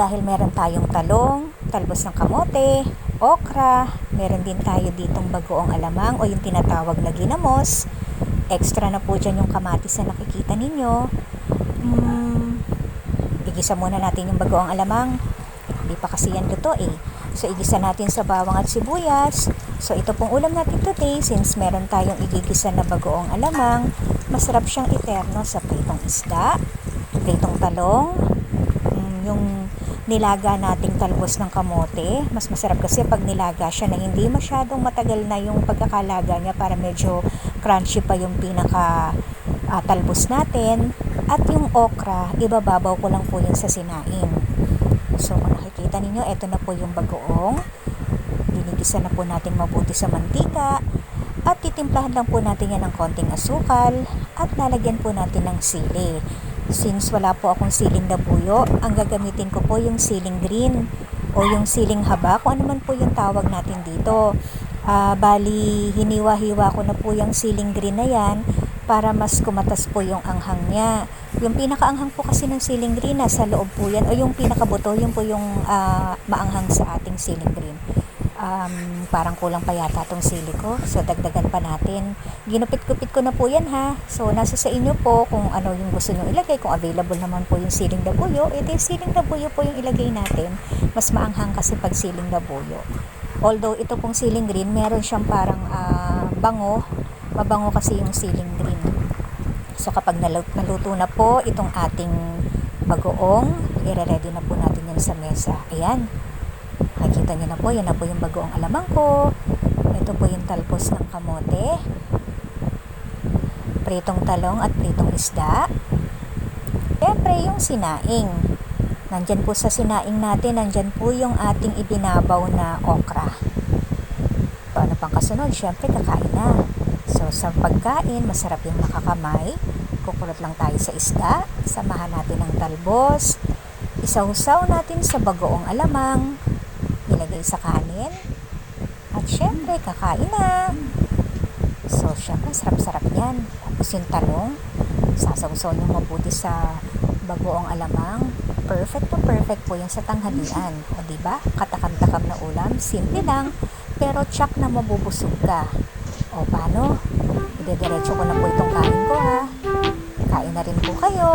dahil meron tayong talong, talbos ng kamote, okra, meron din tayo ditong bagoong alamang o yung tinatawag na ginamos. Extra na po dyan yung kamatis na nakikita ninyo. Igisa muna natin yung bagoong alamang. Hindi pa kasi yan luto eh. So igisa natin sa bawang at sibuyas. So ito pong ulam natin today, since meron tayong igigisa na bagoong alamang, masarap siyang iterno sa pritong isda, pritong talong, yung nilaga nating talbos ng kamote. Mas masarap kasi pag nilaga siya na hindi masyadong matagal na yung pagkakalaga niya, para medyo crunchy pa yung pinaka talbos natin. At yung okra, ibababaw ko lang po yun sa sinaing. So kung nakikita ninyo, eto na po yung bagoong. Ginigisa na po natin mabuti sa mantika. At titimplahan lang po natin yan ng konting asukal. At lalagyan po natin ng sili. Since wala po akong siling labuyo, ang gagamitin ko po yung siling green o yung siling haba, kung ano man po yung tawag natin dito. Bali, hiniwa-hiwa ko na po yung siling green na yan para mas kumatas po yung anghang niya. Yung pinakaanghang po kasi ng siling green, sa loob po yan, o yung pinakabuto, yun po yung maanghang sa ating siling green. Parang kulang pa yata tong sili ko, so dagdagan pa natin. Ginupit-gupit ko na po yan ha. So nasa sa inyo po kung ano yung gusto nyo ilagay. Kung available naman po yung siling labuyo, edi siling labuyo po yung ilagay natin. Mas maanghang kasi pag siling labuyo. Although ito pong siling green, meron siyang parang bango. Mabango kasi yung siling green. So kapag naluto na po itong ating bagoong, i-ready na po natin yan sa mesa. Ayan. Nakikita nyo na po, yan na po yung bagoong alamang ko. Ito po yung talbos ng kamote, pritong talong at pritong isda. Siyempre yung sinaing. Nandyan po sa sinaing natin, nandyan po yung ating ibinabaw na okra. So, ano pang kasunod? Siyempre kakain na. So sa pagkain, masarap yung nakakamay. Kukulot lang tayo sa isda. Samahan natin ng talbos. Isaw-saw natin sa bagoong alamang. Ilagay sa kanin. At syempre, kakain na. So, syempre, sarap-sarap yan. Tapos yung talong, sasaw-saw nyo mabuti sa bagoong alamang. Perfect na perfect po yan sa tanghalian. O diba? Katakam-takam na ulam. Simple lang. Pero tsak na mabubusog ka. O paano? Idediretso ko na po itong kain ko ha. Kain na rin po kayo.